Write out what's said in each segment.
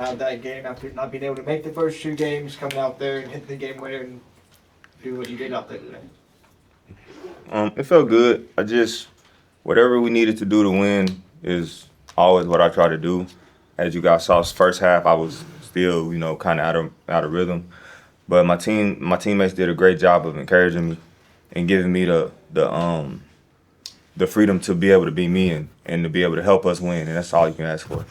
Have that game after not being able to make the first 2 games, coming out there and hit the game winner and do what you did out there today? It felt good. Whatever we needed to do to win is always what I try to do. As you guys saw, first half I was still, kind of out of rhythm. But my teammates did a great job of encouraging me and giving me the freedom to be able to be me and to be able to help us win, and that's all you can ask for.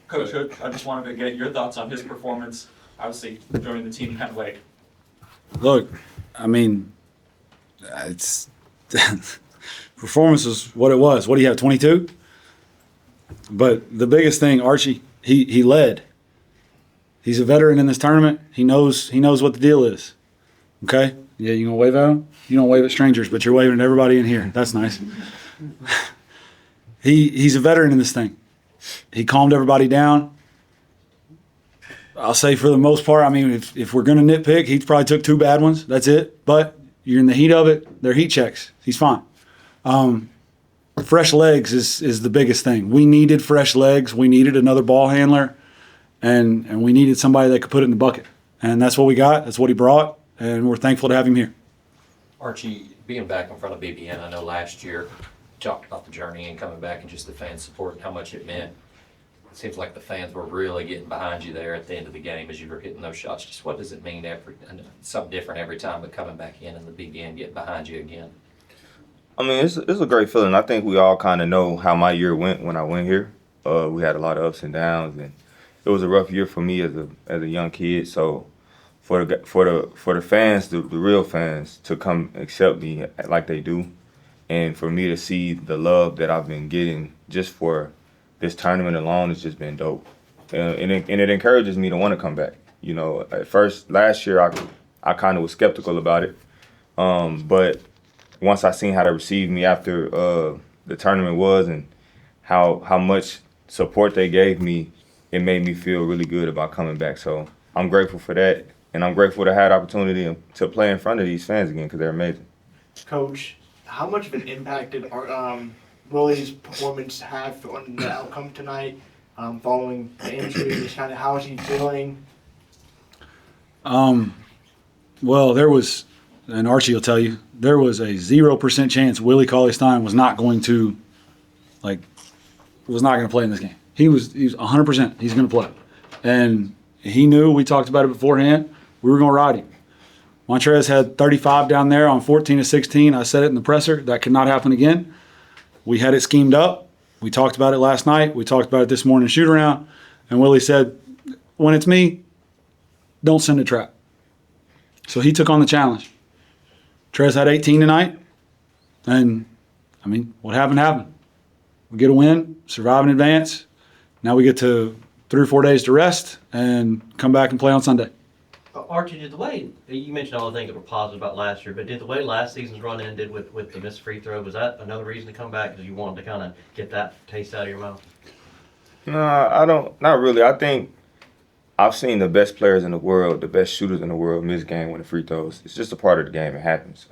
Coach Hood, I just wanted to get your thoughts on his performance, obviously joining the team kind of late. Look, I mean, it's performance was what it was. What do you have, 22? But the biggest thing, Archie, he led. He's a veteran in this tournament. He knows what the deal is. Okay? Yeah, you gonna wave at him? You don't wave at strangers, but you're waving at everybody in here. That's nice. He's a veteran in this thing. He calmed everybody down. I'll say for the most part, I mean, if we're going to nitpick, he probably took 2 bad ones. That's it. But you're in the heat of it. They're heat checks. He's fine. Fresh legs is the biggest thing. We needed fresh legs. We needed another ball handler. And we needed somebody that could put it in the bucket. And that's what we got. That's what he brought. And we're thankful to have him here. Archie, being back in front of BBN, I know last year you talked about the journey and coming back and just the fan support and how much it meant. It seems like the fans were really getting behind you there at the end of the game as you were hitting those shots. Just what does it mean something different every time, but coming back in and the BBN getting behind you again? I mean, it's a great feeling. I think we all kind of know how my year went when I went here. We had a lot of ups and downs, and it was a rough year for me as a young kid. So for the fans, the real fans, to come accept me like they do, and for me to see the love that I've been getting just for this tournament alone has just been dope. And it encourages me to want to come back. At first, last year, I kind of was skeptical about it. But once I seen how they received me after the tournament was and how much support they gave me, it made me feel really good about coming back. So I'm grateful for that. And I'm grateful to have the opportunity to play in front of these fans again because they're amazing. Coach, how much of an impact did Willie's performance have on the outcome tonight, following the injury? Just kind of how is he feeling? Well, there was, and Archie will tell you, there was a 0% chance Willie Cauley-Stein was not going to play in this game. He was 100%. He's going to play. And he knew, we talked about it beforehand, we were going to ride him. Montrez had 35 down there on 14 of 16. I said it in the presser. That could not happen again. We had it schemed up. We talked about it last night. We talked about it this morning in shoot-around. And Willie said, when it's me, don't send a trap. So he took on the challenge. Trez had 18 tonight. And, I mean, what happened happened. We get a win, survive in advance. Now we get to 3 or 4 days to rest and come back and play on Sunday. Archie, did the way you mentioned all the things that were positive about last year, but did the way last season's run ended with the missed free throw, was that another reason to come back because you wanted to kind of get that taste out of your mouth? No, I don't. Not really. I think I've seen the best players in the world, the best shooters in the world miss game when the free throws. It's just a part of the game. It happens.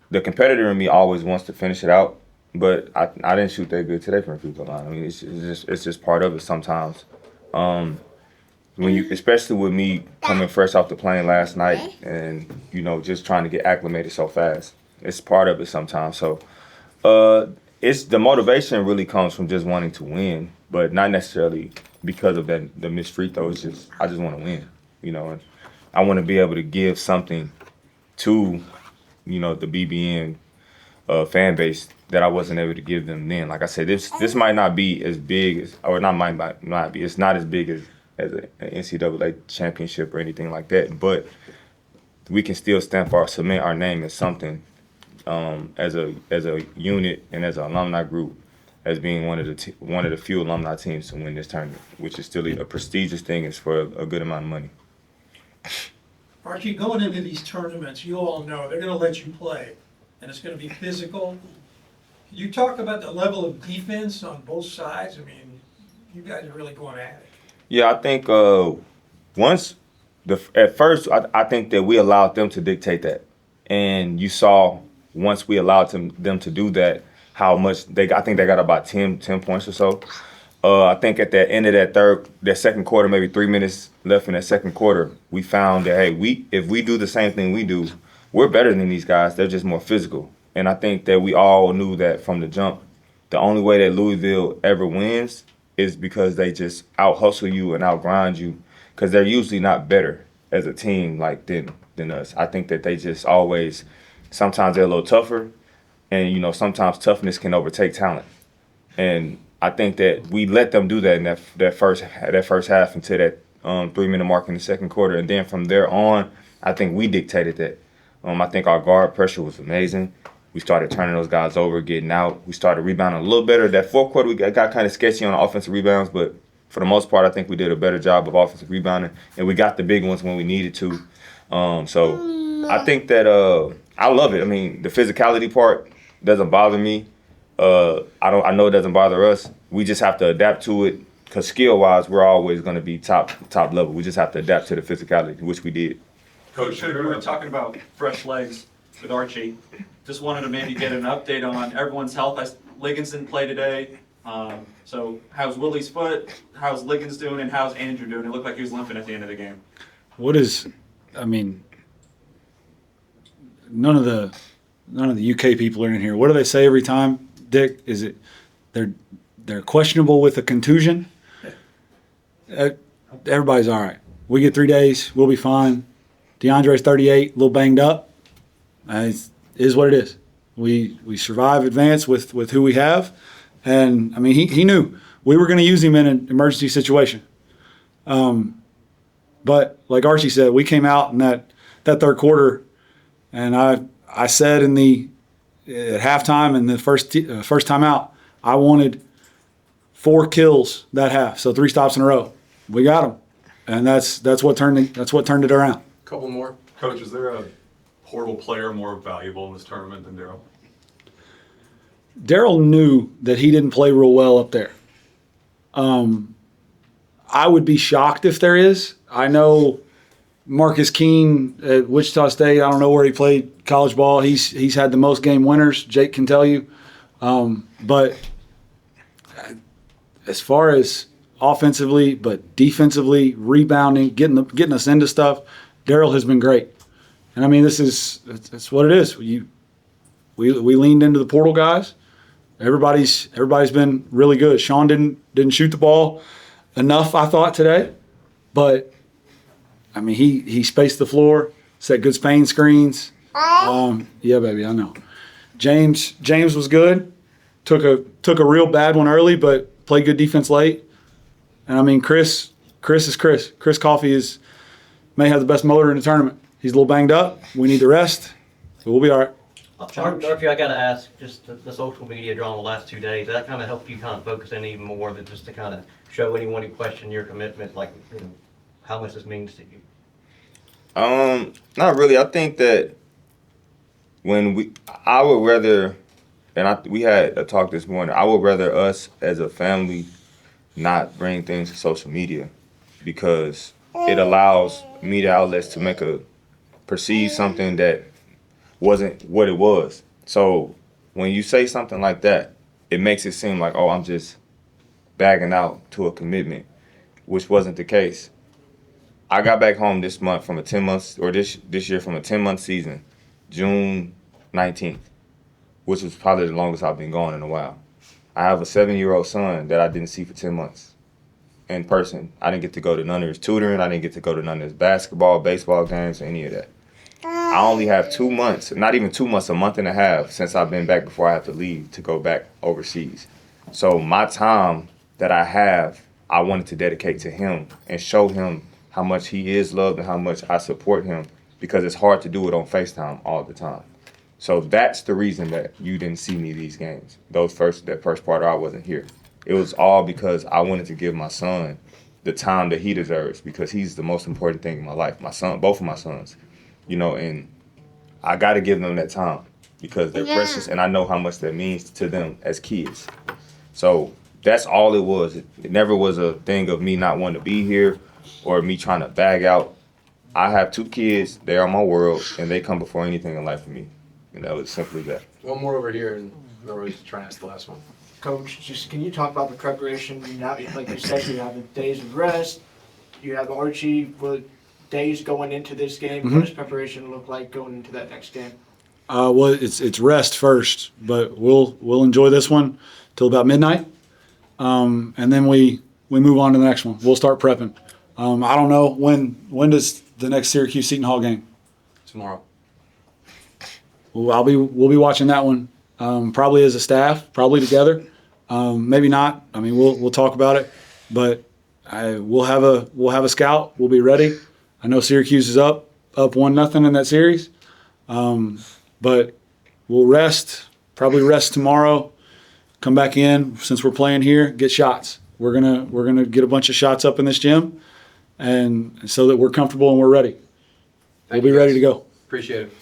The competitor in me always wants to finish it out, but I didn't shoot that good today from the free throw line. I mean, it's just part of it sometimes. Especially with me coming fresh off the plane last night and, just trying to get acclimated so fast. It's part of it sometimes. So it's the motivation really comes from just wanting to win, but not necessarily because of the missed free throws. I just want to win, and I want to be able to give something to, the BBN fan base that I wasn't able to give them then. Like I said, this might not be as big as, or might not be, it's not as big as an NCAA championship or anything like that, but we can still cement our name as something as a unit and as an alumni group, as being one of the few alumni teams to win this tournament, which is still a prestigious thing. It's for a good amount of money. Archie, going into these tournaments, you all know they're going to let you play, and it's going to be physical. You talk about the level of defense on both sides. I mean, you guys are really going at it. Yeah, I think at first, I think that we allowed them to dictate that. And you saw, once we allowed them to do that, how much I think they got about 10 points or so. I think at the end of that second quarter, maybe 3 minutes left in that second quarter, we found that, hey, if we do the same thing we do, we're better than these guys. They're just more physical. And I think that we all knew that from the jump. The only way that Louisville ever wins is because they just out-hustle you and out-grind you, because they're usually not better as a team like than us. I think that they just always, sometimes they're a little tougher, and, you know, sometimes toughness can overtake talent. And I think that we let them do that in that first half until that 3-minute mark in the second quarter. And then from there on, I think we dictated that. I think our guard pressure was amazing. We started turning those guys over, getting out. We started rebounding a little better. That fourth quarter, we got kind of sketchy on the offensive rebounds, but for the most part, I think we did a better job of offensive rebounding, and we got the big ones when we needed to. So I think that I love it. I mean, the physicality part doesn't bother me. I know it doesn't bother us. We just have to adapt to it, because skill-wise, we're always going to be top level. We just have to adapt to the physicality, which we did. Coach, we were talking about fresh legs with Archie. Just wanted to maybe get an update on everyone's health. Liggins didn't play today. So how's Willie's foot? How's Liggins doing? And how's Andrew doing? It looked like he was limping at the end of the game. None of the UK people are in here. What do they say every time, Dick? Is it they're questionable with a contusion? Everybody's all right. We get 3 days. We'll be fine. DeAndre's 38, a little banged up. It is what it is. We survive, advance with who we have. And, I mean, he knew we were going to use him in an emergency situation. But like Archie said, we came out in that third quarter, and I said at halftime and the first time out, I wanted 4 kills that half, so 3 stops in a row. We got them, and that's what turned it around. Couple more. Coach, is there a portal player more valuable in this tournament than Daryl? Daryl knew that he didn't play real well up there. I would be shocked if there is. I know Marcus Keene at Wichita State, I don't know where he played college ball. He's had the most game winners, Jake can tell you. But as far as offensively, but defensively, rebounding, getting us into stuff, Daryl has been great. And I mean, that's what it is. We leaned into the portal guys. Everybody's been really good. Sean didn't shoot the ball enough, I thought, today, but I mean, he spaced the floor, set good Spain screens. Yeah, baby, I know. James was good. Took a real bad one early, but played good defense late. And I mean, Chris is Chris. Chris Coffey may have the best motor in the tournament. He's a little banged up. We need the rest, but we'll be all right. Archie, I gotta ask, just the social media drama the last 2 days, that kind of helped you kind of focus in even more than just to kind of show anyone who questioned your commitment, like, you know, how much this means to you? Not really. I think that I would rather, and we had a talk this morning, I would rather us as a family not bring things to social media, because it allows media outlets to perceive something that wasn't what it was. So when you say something like that, it makes it seem like, oh, I'm just bagging out to a commitment, which wasn't the case. I got back home this month from a 10-month, or this year from a 10-month season, June 19th, which was probably the longest I've been gone in a while. I have a 7-year-old son that I didn't see for 10 months in person. I didn't get to go to none of his tutoring. I didn't get to go to none of his basketball, baseball games, or any of that. I only have 2 months, not even 2 months, a month and a half since I've been back before I have to leave to go back overseas. So my time that I have, I wanted to dedicate to him and show him how much he is loved and how much I support him, because it's hard to do it on FaceTime all the time. So that's the reason that you didn't see me these games. That first part, I wasn't here. It was all because I wanted to give my son the time that he deserves, because he's the most important thing in my life. My son, both of my sons, you know, and I got to give them that time because they're precious, and I know how much that means to them as kids. So that's all it was. It never was a thing of me not wanting to be here or me trying to bag out. I have 2 kids. They are my world, and they come before anything in life for me. And that was simply that. One more over here. And No reason to try and ask the last one. Coach, just can you talk about the preparation? Now, like you said, you have the days of rest. You have Archie with days going into this game. What does preparation look like going into that next game? Well, it's rest first, but we'll enjoy this one till about midnight, and then we move on to the next one. We'll start prepping. I don't know when does the next Syracuse Seton Hall game? Tomorrow. We'll be watching that one, probably as a staff, probably together, maybe not. I mean, we'll talk about it, but we'll have a scout. We'll be ready. I know Syracuse is up 1-0 in that series, but we'll probably rest tomorrow. Come back in since we're playing here. Get shots. We're gonna get a bunch of shots up in this gym, and so that we're comfortable and we're ready. We'll be ready to go. Appreciate it.